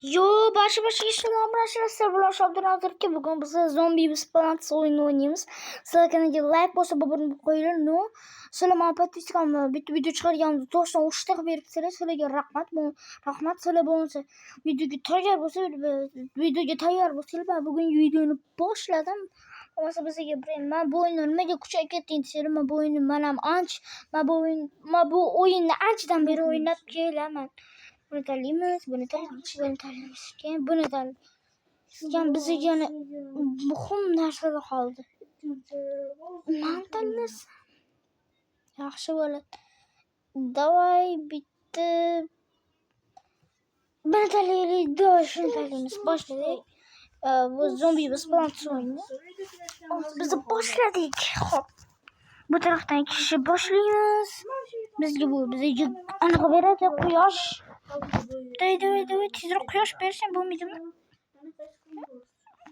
Yo, başa işlemler arkadaşlar. Şabdur'daki bugün biz zombi bir Plants oyunu oynayamiz. Sizlar kanaga like bo'lsa bu qo'yinglar. No. Sizlar podpiskam bitta video chiqarganimda to'g'ridan o'shtiq beribsizlar. Sizlarga rahmat. Rahmat sizlar bo'lsa videoga tayyor bo'lsa bugun videoni boshladim. Bo'lmasa bizga men bu o'yinni nimaga kuchayib ketding desanglar, men bu o'yinni bu o'yinni anchadan beri o'ynab kelaman. Bunu tanlaymiz, buni tanlaymiz. Keyin buni tanlaymiz. Keyin bizga yana muhim narsalar qoldi. Nimani tanlaymiz? Yaxshi bo'ladi. Davay bitta buni tanlaylik, davay shuni tanlaymiz. Boshladik. Bu zombi biz Plants o'yini. Biz boshladik. Xo'p. Bu tarafdan kishi boshlaymiz. Bizga aniq beradi quyosh. Davay tezroq quyosh bersin bo'lmaydimi?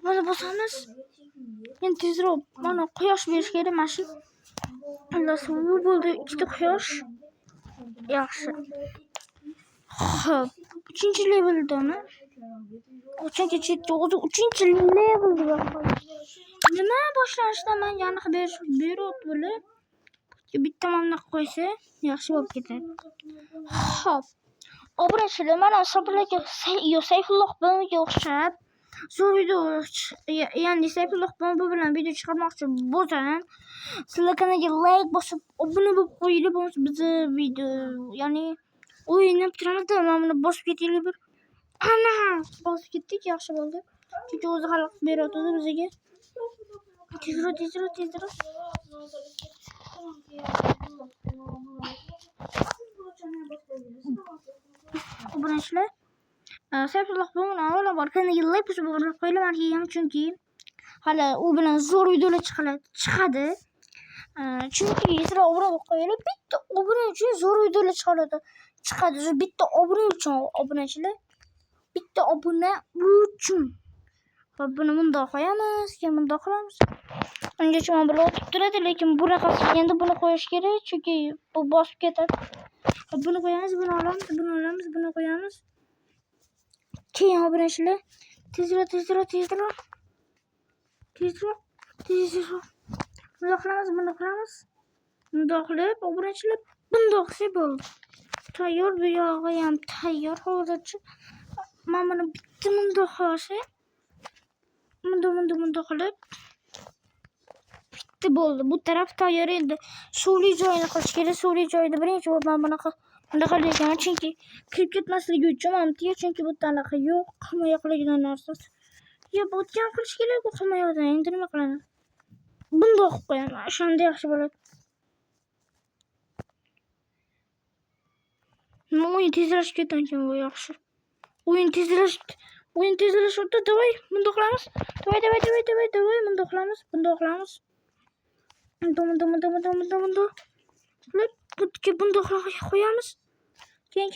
Buni bosamiz. Endi tezroq mana quyosh berish kerak mana shu. Xullas bu bo'ldi ikkita quyosh. Yaxshi. Xo'p, 3-leveldami? 3-levelda. Nima boshlanishda men yana berib bo'lib bitta mamna qo'ysa yaxshi bo'lib ketadi. Xo'p. Obrachilar mana sabirlarga Sayfulloh bilanga o'xshab zo'r video, ya'ni Sayfulloh bilan video chiqarmoqchi bo'lsam, sizlar kanalga like bosib, obuna bo'lib qo'yinglar. Bo'lmasa bizni video, ya'ni o'yinni bitiramizda, men buni bosib ketaylik bir. Ana, bosib ketdik, yaxshi bo'ldi. Chunki o'zi xalaqit beryapti bizga. Tezroq. Obunachilar, Sayfulloh bilan avvalambor kanalga like bosib qo'yinglar, chunki hali u bilan zo'r videolar chiqadi. Chunki sizlar obuna bo'lib qo'yinglar, bitta obuna uchun zo'r videolar chiqadi. Bitta obuna uchun obunachilar, bitta obuna uchun. Xo'p, buni bundoq qo'yamiz, keyin bundoq qilamiz. Ungacha men bular o'tib turadi, lekin bunaqasi endi buni qo'yish kerak, chunki bu bosib ketadi. Buni qo'yamiz, buni qo'yamiz. Keyin obunachilar, tezroq. Bundoq qilamiz. Bundoq qilib, obunachilar, bundoq qilsa bo'ldi. Tayyor, bu yog'i ham tayyor hozircha. Men buni bitta bundoq qilsam, bundoq qilib bitta bo'ldi. Bu taraf tayyor endi. Suvli joyini qilish kerak. Suvli joyda birinchi bo'lib men bunaqa qilgan, chunki kirib ketmasligi uchun mamtiya, chunki bu tanaqa yo'q, himoya qiladigan narsasi. Ya bu ham qilish kerak, bu himoyadan endi nima qilaman? Bundoq qilib qo'yaman. O'shanda yaxshi bo'ladi. O'yin tezlashib ketgan ekan, bu yaxshi. O'yin tezlashibdi. Davay, bundoq qilamiz. Davay, bundoq qilamiz. Bundoq. Bundoq qo'yamiz. Keyin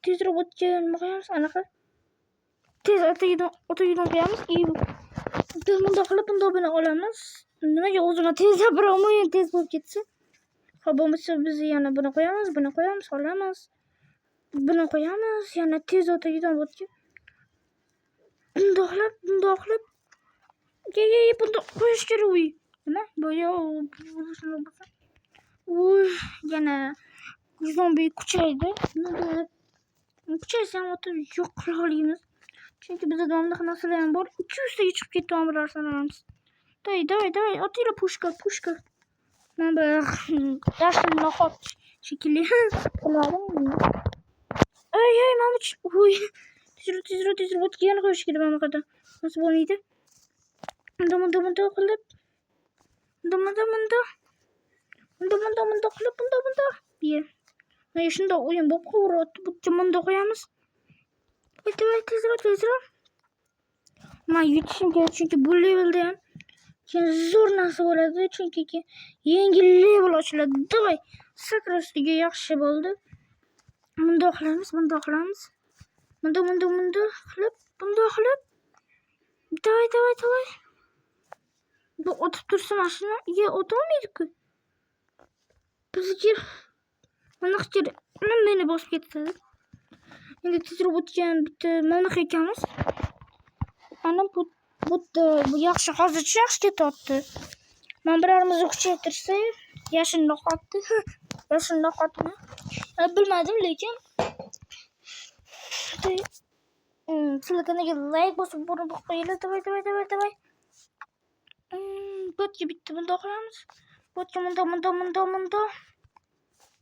tezroq o'tga nima qo'yamiz? Anaqa. Tez o'tagidan qo'yamiz. Bundoq qilib bundoq bilan olamiz. Nimaga o'zini tez gapiraman, tez bo'lib ketsa. Xo'p, bo'lmasa biz yana buni qo'yamiz, olamiz. Buni qo'yamiz, yana tez o'tagidan o'tga. Bundoq qilib. Bundoq qo'yish kerak uy. Nima? Bu yana zombi kuchaydi. Kuchaysa ham o'tib yo'q qila olamiz. Chunki bizda bunaqa narsalar ham bor. 200 taga chiqib ketdi omralar sanamiz. Davay, otinglar pushka. Men bu yashil noxot shekilli qilmadim. Ey, men tezroq o'tga yana qo'yish kerak bunaqa. Nasib bo'lmaydi. Bundoq qilib. Bundoq qilib. Ye. Mana shunda o'yin bo'lib qo'yapti. Bundoq qo'yamiz. Tezroq. Men yutishim kerak, chunki bu levelda ham keyin zo'r narsa bo'ladi, chunki yangi level ochiladi. Davay, sakrashga yaxshi bo'ldi. Bundoq qilamiz. Bundoq qilib. Davay. Bu o'tib tursa mashina, o'tolmaydi-ku. Bizga mana kerak. Meni bosib ketadi. Endi tezroq o'tgan bitta mana ekanmiz. Ana bu yaxshi, hozircha yaxshi ketyapti. Men birarimizni kuchaytirsak, yashinroq otdi. Yashinroq otdi. Bilmadim, lekin sizlarga like bosib borib qo'yinglar. Davay. Botga bitta bundoq qilamiz. Botga munda.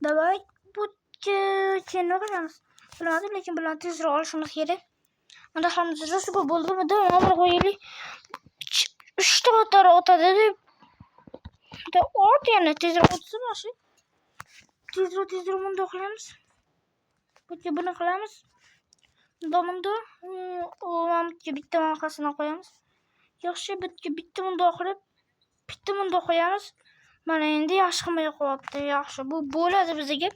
Davay, botga keyin qilamiz. Bilmadim, lekin bilan tezroq olishimiz kerak. Bunda hammasi rosa ko'p bo'ldimi? Davay, qo'yaylik. 3 ta qator o'tadi deb. Ot yana tezroq o'tsin yaxshi. Tezroq bundoq qilamiz. Botga buni qilamiz. Munda o'mamga bitta markasini qo'yamiz. Yaxshi, bitga bitta bundoq qilib, bitta bundoq qo'yamiz. Mana endi yaxshi qilmay qo'yapti. Yaxshi, bu bo'ladi bizga.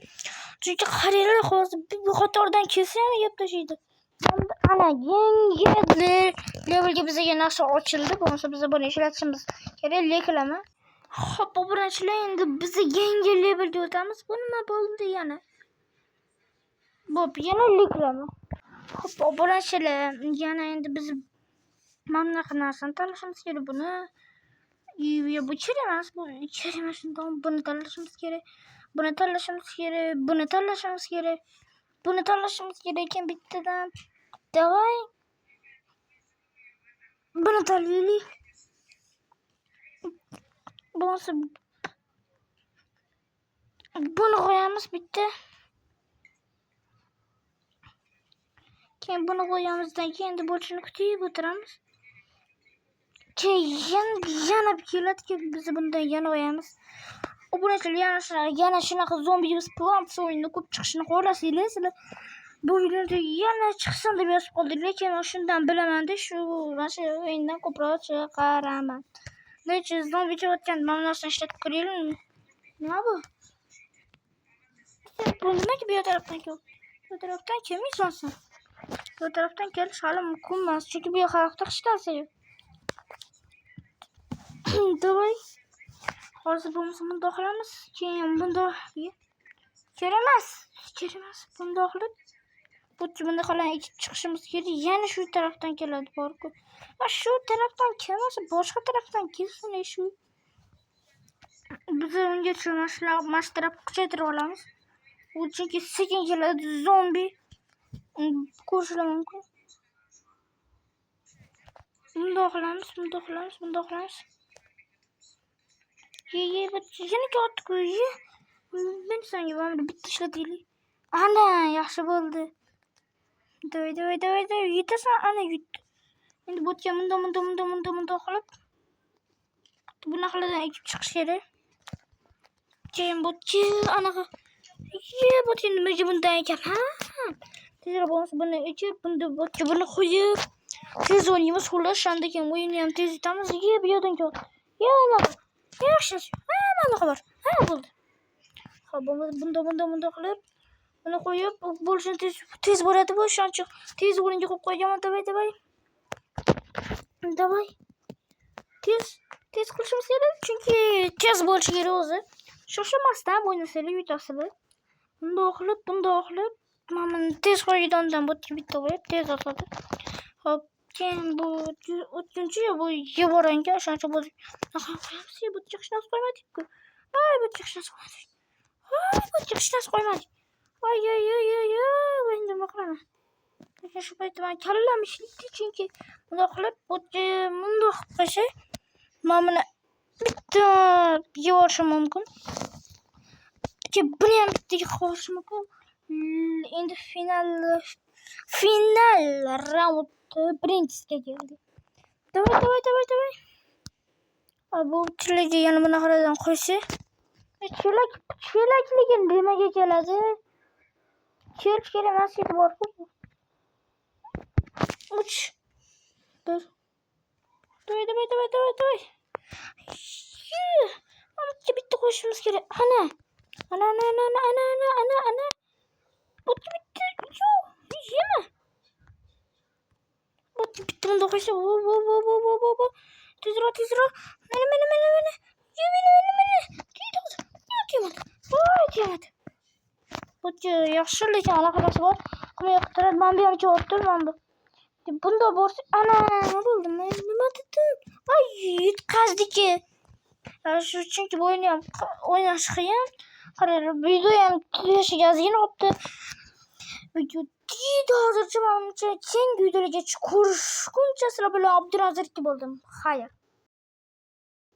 Chunki qaranglar, hozir bu qatordan kelsa ham yeb tashlaydi. Ana yangi levelga bizga narsa ochildi. Bo'lmasa biz buni ishlatishimiz kerak, leklama. Xo'p, obunachilar, endi biz yangi levelga o'tamiz. Bu nima bo'ldi yana? Bo'p, yana leklama. Xo'p, obunachilar, yana endi biz mana bunaqa narsani tanlashimiz kerak. Buni bu kerak emas, buni tanlashimiz kerak. Buni tanlashimiz kerak ekan bittadan. Davay. Buni tanlaylik. Bo'lsa buni qo'yamiz bitta. Keyin buni qo'yamizdan keyin endi bo'lishini kutib o'tiramiz. Keyin yana keladi, biz bundan yana qo'yamiz. Obunachilar, yana shunaqa Zombies Plants o'yinini ko'p chiqishini xohlasanglar, sizlar bu videoda yana chiqsin deb yozib qoldik, lekin shundan bilaman-da, shu o'yindan ko'proq chiqaraman. Lekin zombi chiqayotgan mana narsani ishlatib ko'raylik. Nima bu? Bu nimaga bu tarafdan kelmaysan? Bu tarafdan kelish hali mumkin emas, chunki bu yoqda hech narsa yo'q. Davay. Hozir bo'lmasa bundoq qilamiz. Keyin bundoq kerak emas. Bundoq qilib bunday qilib chiqishimiz kerak. Yana shu tarafdan keladi, bor-ku. Shu tarafdan kelmasa, boshqa tarafdan kelsin shu. Biz unga mashtarab kuchaytirib olamiz. U chunki sekin keladi, zombi ko'rishlar mumkin. Bundoq qilamiz. Yana katta men senga mana bitta ishlataylik. Ana, yaxshi bo'ldi. Davay, yetasan, ana yutdi. Endi botga munda qilib buni qiladigan ekib chiqish kerak. Keyin botga anaqa botga nimaga bunday ekan? Tezroq bo'lsa buni ekib, botga buni qo'yib, tez o'ynaymiz. Xullas, shunda keyin o'yinni ham tez yutamiz. Bu yerdan kel. Yaxshi. Mana xabar. Bo'ldi. Xo'p, bunda qilib, buni qo'yib, bo'lishini tez bo'ladi bu. Shuncha tez o'ringa qo'yib qo'yaman. Davay. Tez qilishimiz kerak, chunki tez bo'lishi kerak o'zi. Shoshilmasdan o'ynasanglar yutasizlar. Bundoq qilib, mana tez qo'ygandan botga bitta qo'yib, tez o'tadi. Xo'p, keyin bu o'tkinchi bu yevorangan shuncha bo'ldi. Qo'yamiz, bu chiqishni qo'ymadik-ku. Bu chiqishni qo'ymadik. Voy, endi nima qilaman? Lekin shu paytda men kallam ishlaydi, chunki bundoq qilib, bundoq qo'ysa, mana bitta yevorishim mumkin. Buni ham bittaga qo'yishim mumkin. Endi final raund birinchisiga keldik. Davay. Bu chelakga yana bunaqalardan qo'ysa, chelakligin nimaga keladi? Kelish kerak emas edi, bor-ku. 3 4 Davay. Bitta qo'yishimiz kerak. Ana. Bitta. Yema. Bitta bunda qo'ysa, tezroq. Mana. Yemadi. Bu yaxshi lekin anaqasi bor. Qilmay yoqtiradi. Men bu ham javob men bu. Bunda borsa ana nima bo'ldi? Nima dedim? Ay yutqazdiki. Chunki bu o'yinni ham o'ynash qiyin. Qaranglar, video ham tugashga ozgina qolibdi. Video deydi hozircha menimcha keyingi videolarga ko'rishguncha sizlar bilan Abdunazir bo'ldim. Xayr.